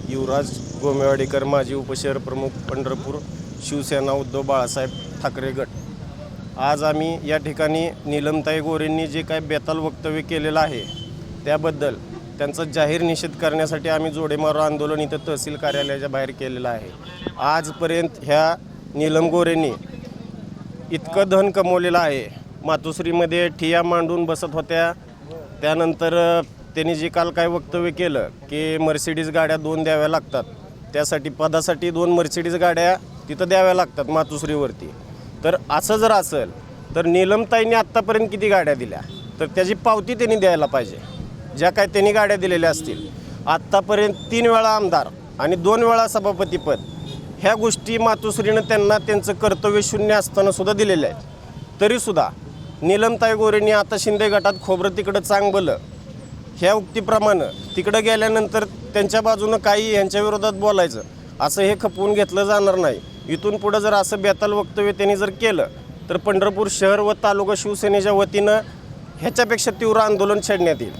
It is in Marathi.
युवराज गोमेवाडीकर, माजी उपशहर प्रमुख, पंढरपूर, शिवसेना उद्धव बाळासाहेब ठाकरे गट। आज आम्ही या ठिकाणी नीलमताई गोरेंनी जे काय बेताल वक्तव्य केलेलं आहे त्याबद्दल त्यांचा जाहीर निषेध करण्यासाठी आम्ही जोडेमारो आंदोलन इथं तहसील कार्यालयाच्या बाहेर केलेलं आहे। आजपर्यंत ह्या नीलम गोरेंनी इतकं धन कमवलेलं आहे। मातोश्रीमध्ये ठिया मांडून बसत होत्या। त्यानंतर त्यांनी जे काल काय वक्तव्य केलं की मर्सिडीज गाड्या 2 द्याव्या लागतात, त्यासाठी पदासाठी 2 मर्सिडीज गाड्या तिथं द्याव्या लागतात मातोश्रीवरती। तर असं जर असेल तर नीलमताईंनी आत्तापर्यंत किती गाड्या दिल्या तर त्याची पावती त्यांनी द्यायला पाहिजे। ज्या काय त्यांनी गाड्या दिलेल्या असतील, आत्तापर्यंत 3 वेळा आमदार आणि 2 वेळा सभापतीपद, ह्या गोष्टी मातोश्रीनं त्यांना त्यांचं कर्तव्य शून्य असताना सुद्धा दिलेल्या आहेत। तरीसुद्धा नीलमताई गोरेंनी आता शिंदे गटात खोबरं तिकडं चांगलं ह्या उक्तीप्रमाणे तिकडं गेल्यानंतर त्यांच्या बाजूनं काही यांच्या विरोधात बोलायचं असं हे खपवून घेतलं जाणार नाही। इथून पुढं जर असं बेताल वक्तव्य त्यांनी जर केलं तर पंढरपूर शहर व तालुका शिवसेनेच्या वतीनं ह्याच्यापेक्षा तीव्र आंदोलन छेडण्यात येईल।